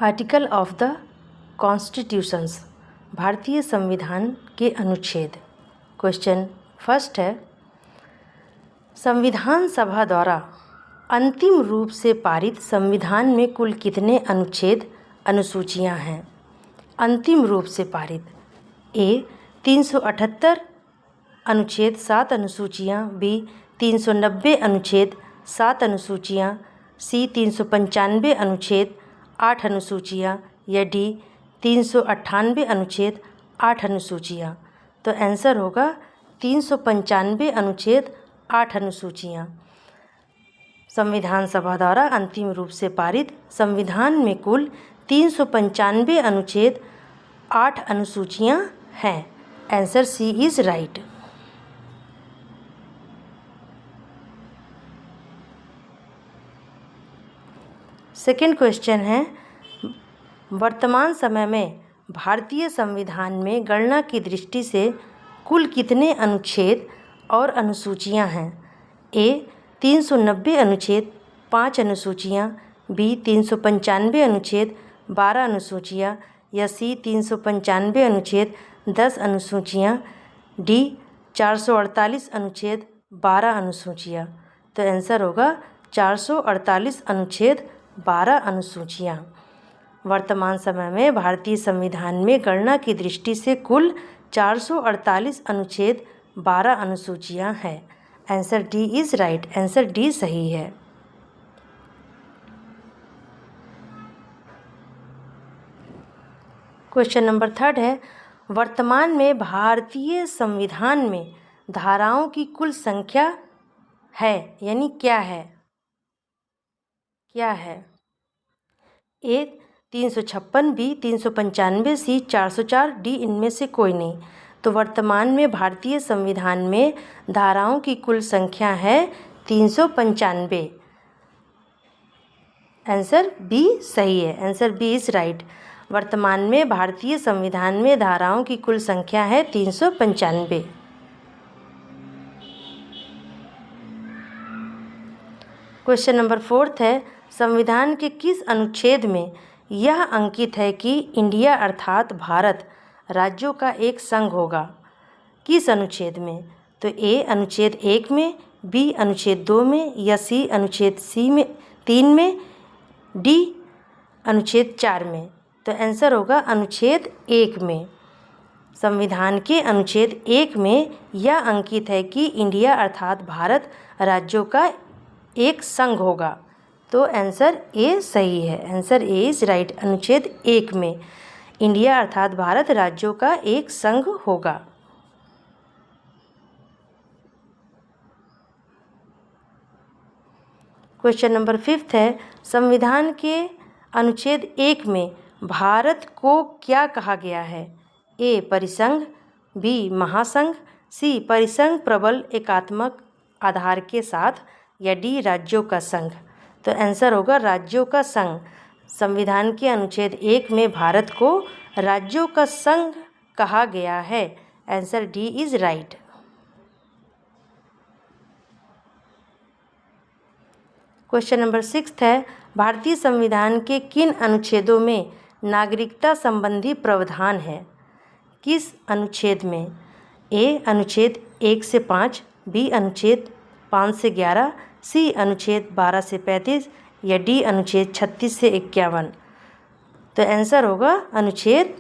Article of the constitutions, भारतीय संविधान के अनुच्छेद। क्वेश्चन फर्स्ट है, संविधान सभा द्वारा अंतिम रूप से पारित संविधान में कुल कितने अनुच्छेद अनुसूचियां हैं? अंतिम रूप से पारित: ए 378 अनुच्छेद 7 अनुसूचियां, बी 390 अनुच्छेद 7 अनुसूचियां, सी 395 अनुच्छेद 8 अनुसूचियां या डी 398 अनुच्छेद 8 अनुसूचियां। तो आंसर होगा 395 अनुच्छेद 8 अनुसूचियां। संविधान सभा द्वारा अंतिम रूप से पारित संविधान में कुल 395 अनुच्छेद 8 अनुसूचियां हैं। Answer C is right. Second question है, वर्तमान समय में भारतीय संविधान में गणना की दृष्टि से कुल कितने अनुच्छेद और अनुसूचियां हैं? ए 390 अनुच्छेद 5 अनुसूचियां, बी 395 अनुच्छेद 12 अनुसूचियां या सी 395 अनुच्छेद 10 अनुसूचियां, डी 448 अनुच्छेद 12 अनुसूचियां। तो आंसर होगा 448 अनुच्छेद 12 अनुसूचियां। वर्तमान समय में भारतीय संविधान में गणना की दृष्टि से कुल 448 अनुच्छेद 12 अनुसूचियां हैं। Answer D is right. Answer D सही है। क्वेश्चन नंबर थर्ड है, वर्तमान में भारतीय संविधान में धाराओं की कुल संख्या है यानी क्या है? क्या है? ए 356, बी 395, सी 404, डी इनमें से कोई नहीं। तो वर्तमान में भारतीय संविधान में धाराओं की कुल संख्या है 395। आंसर बी सही है। Answer B is right. वर्तमान में भारतीय संविधान में धाराओं की कुल संख्या है 395। क्वेश्चन नंबर फोर्थ है, संविधान के किस अनुच्छेद में यह अंकित है कि इंडिया अर्थात भारत राज्यों का एक संघ होगा? किस अनुच्छेद में? तो ए अनुच्छेद 1 में, बी अनुच्छेद 2 में या सी अनुच्छेद 3 में, डी अनुच्छेद 4 में। तो आंसर होगा अनुच्छेद 1 में। संविधान के अनुच्छेद 1 में यह अंकित है कि इंडिया अर्थात भारत राज्यों का एक संघ होगा। तो आंसर ए सही है। Answer A is right. अनुच्छेद 1 में इंडिया अर्थात भारत राज्यों का एक संघ होगा। क्वेश्चन नंबर 5 है, संविधान के अनुच्छेद 1 में भारत को क्या कहा गया है? ए परिसंघ, बी महासंघ, सी परिसंघ प्रबल एकात्मक आधार के साथ या डी राज्यों का संघ। तो आंसर होगा राज्यों का संघ। संविधान के अनुच्छेद 1 में भारत को राज्यों का संघ कहा गया है। Answer D is right. Question number 6 है, भारतीय संविधान के किन अनुच्छेदों में नागरिकता संबंधी प्रावधान है? किस अनुच्छेद में? ए अनुच्छेद 1 से 5, बी अनुच्छेद 5 से 11, सी अनुच्छेद 12 से 35 या डी अनुच्छेद 36 से 51। तो आंसर होगा अनुच्छेद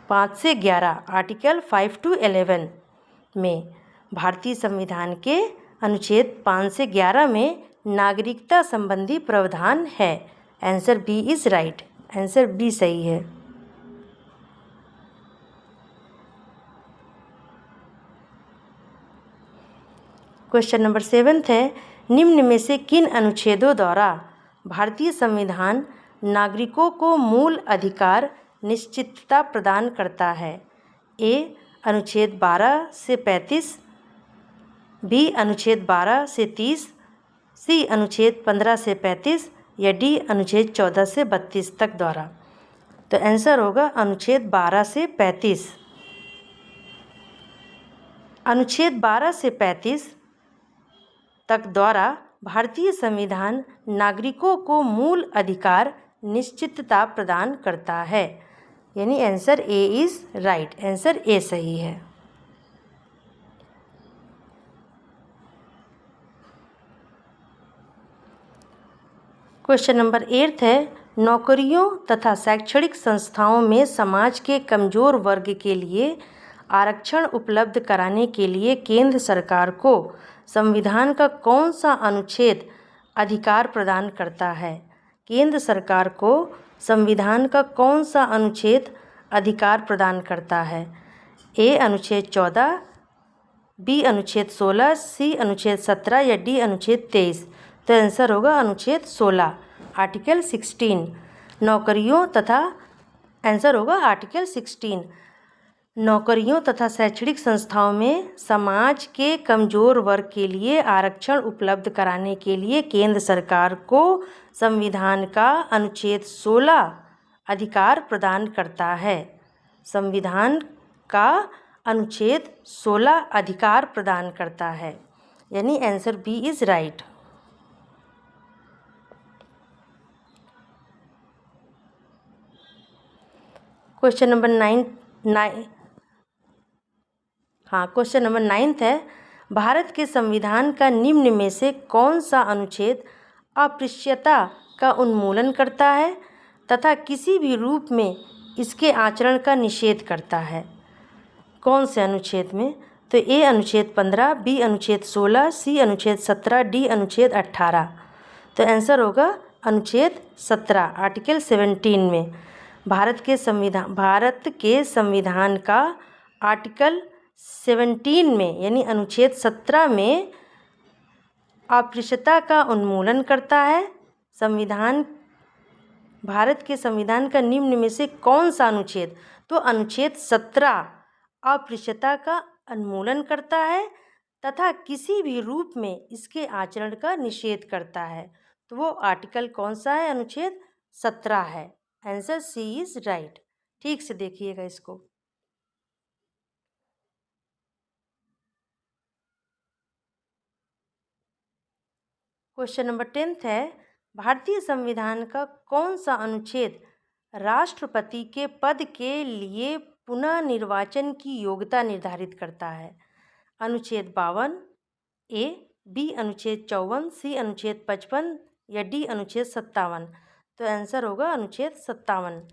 5 से 11, आर्टिकल 5 to 11 में। भारतीय संविधान के अनुच्छेद 5 से 11 में नागरिकता संबंधी प्रावधान है। Answer B is right. Answer B सही है। क्वेश्चन नंबर 7 है, निम्न में से किन अनुच्छेदों द्वारा भारतीय संविधान नागरिकों को मूल अधिकार निश्चितता प्रदान करता है? ए अनुच्छेद 12 से 35, बी अनुच्छेद 12 से 30, सी अनुच्छेद 15 से 35 या डी अनुच्छेद 14 से 32 तक द्वारा। तो आंसर होगा अनुच्छेद 12 से 35। अनुच्छेद 12 से 35 तक द्वारा भारतीय संविधान नागरिकों को मूल अधिकार निश्चितता प्रदान करता है। यानी answer A is right, answer A सही है। क्वेश्चन नंबर 8 है, नौकरियों तथा शैक्षणिक संस्थाओं में समाज के कमजोर वर्ग के लिए आरक्षण उपलब्ध कराने के लिए केंद्र सरकार को संविधान का कौन सा अनुच्छेद अधिकार प्रदान करता है? केंद्र सरकार को संविधान का कौन सा अनुच्छेद अधिकार प्रदान करता है? ए अनुच्छेद 14, बी अनुच्छेद 16, सी अनुच्छेद 17 या डी अनुच्छेद 23? तो आंसर होगा अनुच्छेद 16, आर्टिकल 16। नौकरियों तथा आंसर होगा आर्टिकल 16। नौकरियों तथा शैक्षणिक संस्थाओं में समाज के कमजोर वर्ग के लिए आरक्षण उपलब्ध कराने के लिए केंद्र सरकार को संविधान का अनुच्छेद 16 अधिकार प्रदान करता है। संविधान का अनुच्छेद 16 अधिकार प्रदान करता है, यानी answer B is right. Question number 9 है, भारत के संविधान का निम्न में से कौन सा अनुच्छेद अस्पृश्यता का उन्मूलन करता है तथा किसी भी रूप में इसके आचरण का निषेध करता है? कौन से अनुच्छेद में? तो ए अनुच्छेद 15, बी अनुच्छेद 16, सी अनुच्छेद 17, डी अनुच्छेद 18? तो आंसर होगा अनुच्छेद 17, आर्टिकल 17 में। भारत के संविधान का आर्टिकल 17 में यानी अनुच्छेद 17 में अस्पृश्यता का उन्मूलन करता है। भारत के संविधान का निम्न में से कौन सा अनुच्छेद? तो अनुच्छेद 17 अस्पृश्यता का उन्मूलन करता है तथा किसी भी रूप में इसके आचरण का निषेध करता है। तो वो आर्टिकल कौन सा है? अनुच्छेद 17 है। Answer C is right. ठीक से देखिएगा इसको। क्वेश्चन नंबर 10 है, भारतीय संविधान का कौन सा अनुच्छेद राष्ट्रपति के पद के लिए पुनः निर्वाचन की योग्यता निर्धारित करता है? अनुच्छेद 52, ए, बी अनुच्छेद 54, सी अनुच्छेद 55 या डी अनुच्छेद 57? तो आंसर होगा अनुच्छेद 57।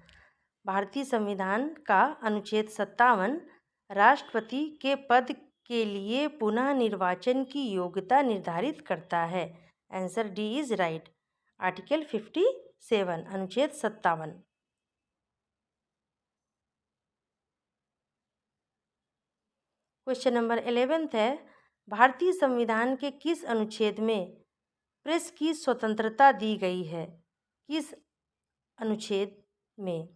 भारतीय संविधान का अनुच्छेद 57 राष्ट्रपति के पद के लिए पुनः निर्वाचन की योग्यता निर्धारित करता है। Answer D is right, article 57, अनुच्छेद 57। क्वेश्चन नंबर 11 है, भारतीय संविधान के किस अनुच्छेद में प्रेस की स्वतंत्रता दी गई है? किस अनुच्छेद में?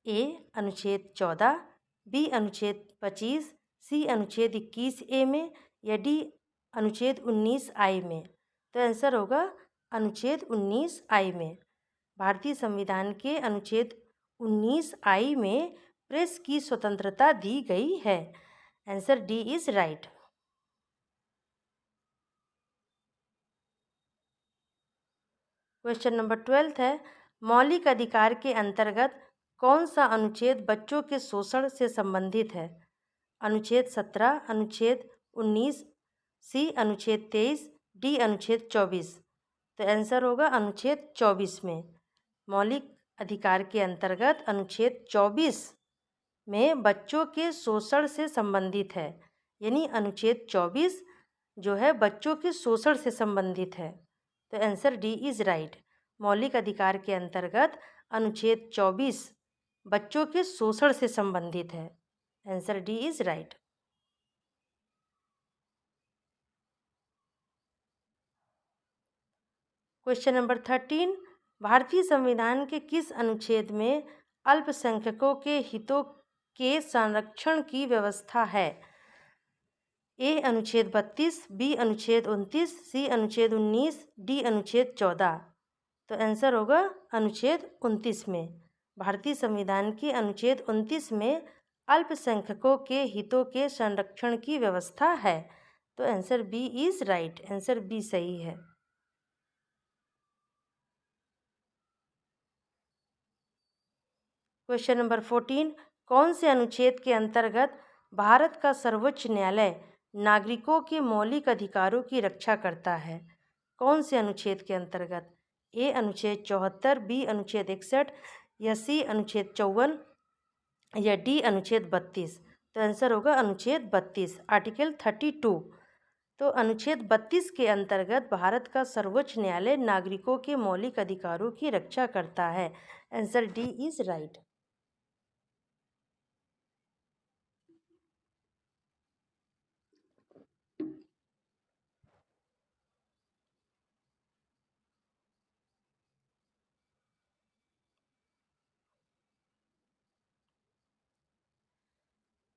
ए अनुच्छेद 14, बी अनुच्छेद 25, सी अनुच्छेद 21A में या डी अनुच्छेद 19I में? तो आंसर होगा अनुच्छेद 19I में। भारतीय संविधान के अनुच्छेद 19I में प्रेस की स्वतंत्रता दी गई है। Answer D is right. Question number 12 है, मौलिक अधिकार के अंतर्गत कौन सा अनुच्छेद बच्चों के शोषण से संबंधित है? अनुच्छेद 17, अनुच्छेद 19, सी अनुच्छेद 23, डी अनुच्छेद 24? तो आंसर होगा अनुच्छेद 24 में। मौलिक अधिकार के अंतर्गत अनुच्छेद 24 में बच्चों के शोषण से संबंधित है, यानी अनुच्छेद 24 जो है बच्चों के शोषण से संबंधित है। तो आंसर डी इज राइट। मौलिक अधिकार के अंतर्गत अनुच्छेद 24 बच्चों के शोषण से संबंधित है। Answer D is right. Question number 13, भारतीय संविधान के किस अनुच्छेद में अल्पसंख्यकों के हितों के संरक्षण की व्यवस्था है? ए अनुच्छेद 32, बी अनुच्छेद 29, सी अनुच्छेद 19, डी अनुच्छेद 14? तो आंसर होगा अनुच्छेद 29 में। भारतीय संविधान के अनुच्छेद 29 में अल्पसंख्यकों के हितों के संरक्षण की व्यवस्था है। तो answer B is right, answer B सही है। क्वेश्चन नंबर 14, कौन से अनुच्छेद के अंतर्गत भारत का सर्वोच्च न्यायालय नागरिकों के मौलिक अधिकारों की रक्षा करता है? कौन से अनुच्छेद के अंतर्गत? ए अनुच्छेद 74, बी अनुच्छेद 61 या सी अनुच्छेद 54 या डी अनुच्छेद 32? तो आंसर होगा अनुच्छेद 32, आर्टिकल 32। तो अनुच्छेद 32 के अंतर्गत भारत का सर्वोच्च न्यायालय नागरिकों के मौलिक अधिकारों की रक्षा करता है। Answer D is right.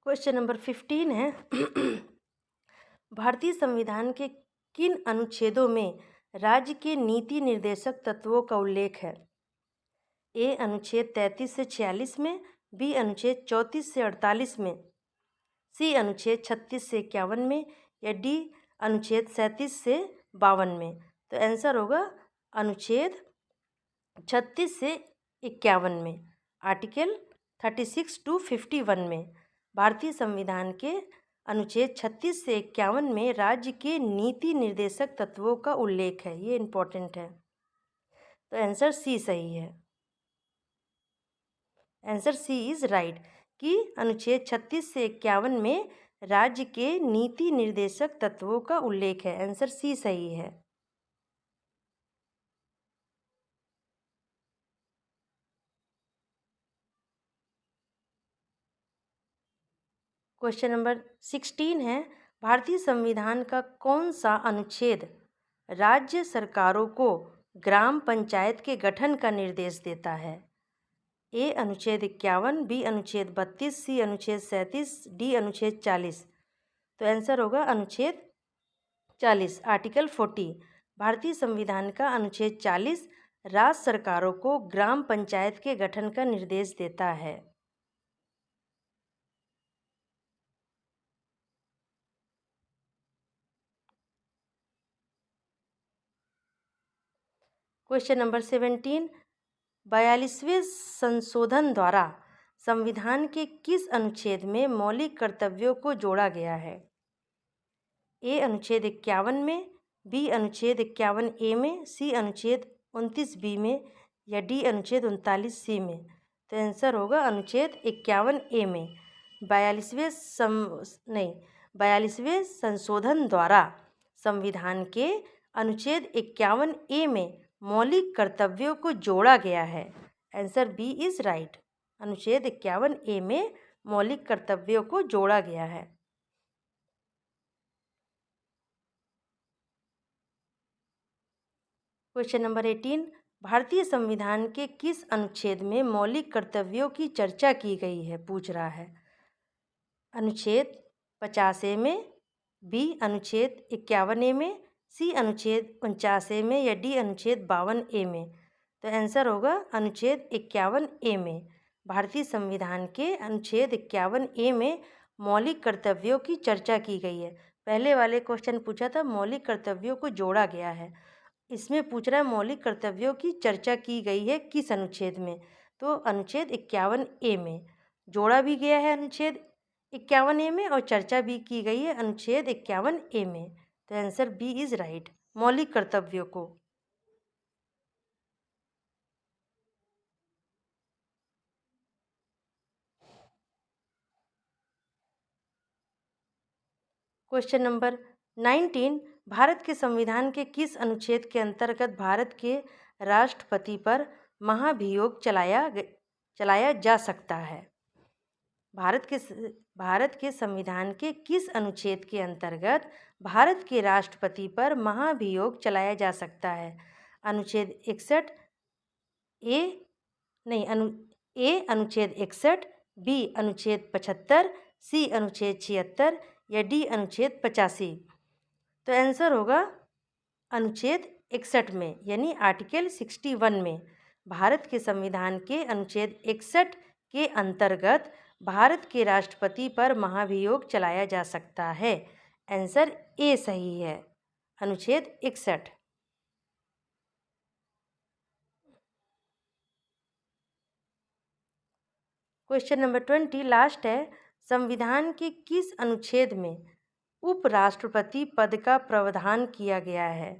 Question number 15 है भारतीय संविधान के किन अनुच्छेदों में राज्य के नीति निर्देशक तत्वों का उल्लेख है? ए अनुच्छेद 33 से 46 में, बी अनुच्छेद 34 से 48 में, सी अनुच्छेद 36 से 51 में या डी अनुच्छेद 37 से 52 में? तो आंसर होगा अनुच्छेद 36 से 51 में, आर्टिकल 36 टू 51 में। भारतीय संविधान के अनुच्छेद 36 से 51 में राज्य के नीति निर्देशक तत्वों का उल्लेख है। ये इम्पोर्टेंट है। तो आंसर सी सही है। आंसर सी इज राइट कि अनुच्छेद 36 से 51 में राज्य के नीति निर्देशक तत्वों का उल्लेख है। आंसर सी सही है। क्वेश्चन नंबर 16 है भारतीय संविधान का कौन सा अनुच्छेद राज्य सरकारों को ग्राम पंचायत के गठन का निर्देश देता है? ए अनुच्छेद 51, बी अनुच्छेद 32, सी अनुच्छेद 37, डी अनुच्छेद 40? तो आंसर होगा अनुच्छेद 40, आर्टिकल 40। भारतीय संविधान का अनुच्छेद 40 राज्य सरकारों को ग्राम पंचायत के गठन का निर्देश देता है। क्वेश्चन नंबर 17, 42वें संशोधन द्वारा संविधान के किस अनुच्छेद में मौलिक कर्तव्यों को जोड़ा गया है? ए अनुच्छेद 51 में, बी अनुच्छेद 51 ए में, सी अनुच्छेद 29 बी में या डी अनुच्छेद 39 सी में? तो आंसर होगा अनुच्छेद 51 ए में। 42वें संशोधन द्वारा संविधान के अनुच्छेद 51 ए में मौलिक कर्तव्यों को जोड़ा गया है। Answer B is right. अनुच्छेद 51 ए में मौलिक कर्तव्यों को जोड़ा गया है। क्वेश्चन नंबर 18, भारतीय संविधान के किस अनुच्छेद में मौलिक कर्तव्यों की चर्चा की गई है? पूछ रहा है। अनुच्छेद 50 ए में, बी अनुच्छेद 51 ए में, सी अनुच्छेद 49 ए में या डी अनुच्छेद 52 ए में? तो आंसर होगा अनुच्छेद 51 ए में। भारतीय संविधान के अनुच्छेद 51 ए में मौलिक कर्तव्यों की चर्चा की गई है। पहले वाले क्वेश्चन पूछा था मौलिक कर्तव्यों को जोड़ा गया है, इसमें पूछ रहा है मौलिक कर्तव्यों की चर्चा की गई है किस अनुच्छेद में? तो अनुच्छेद 51 ए में जोड़ा भी गया है अनुच्छेद 51 ए में और चर्चा भी की गई है अनुच्छेद 51 ए में। तो आंसर बी इज राइट, मौलिक कर्तव्यों को। क्वेश्चन नंबर 19, भारत के संविधान के किस अनुच्छेद के अंतर्गत भारत के राष्ट्रपति पर महाभियोग चलाया जा सकता है? भारत के संविधान के किस अनुच्छेद के अंतर्गत भारत के राष्ट्रपति पर महाभियोग चलाया जा सकता है? अनुच्छेद 61 ए अनुच्छेद 61, बी अनुच्छेद 75, सी अनुच्छेद 76 या डी अनुच्छेद 85? तो आंसर होगा अनुच्छेद 61 में, यानी आर्टिकल 61 में। भारत के संविधान के अनुच्छेद 61 के अंतर्गत भारत के राष्ट्रपति पर महाभियोग चलाया जा सकता है। आंसर ए सही है, अनुच्छेद 61। क्वेश्चन नंबर 20 लास्ट है। संविधान के किस अनुच्छेद में उपराष्ट्रपति पद का प्रावधान किया गया है?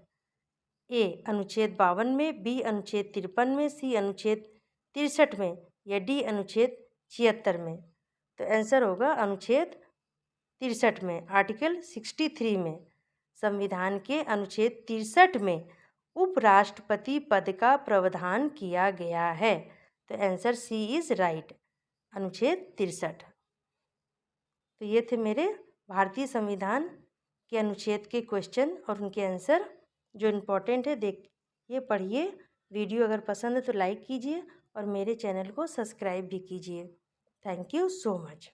ए अनुच्छेद 52 में, बी अनुच्छेद 53 में, सी अनुच्छेद 63 में या डी अनुच्छेद 76 में। तो आंसर होगा अनुच्छेद 63 में, आर्टिकल 63 में। संविधान के अनुच्छेद 63 में उपराष्ट्रपति पद का प्रावधान किया गया है। तो आंसर सी इज राइट, अनुच्छेद 63। तो ये थे मेरे भारतीय संविधान के अनुच्छेद के क्वेश्चन और उनके आंसर जो इम्पोर्टेंट है। देखिए, पढ़िए। वीडियो अगर पसंद है तो लाइक कीजिए और मेरे चैनल को सब्सक्राइब भी कीजिए। Thank you so much.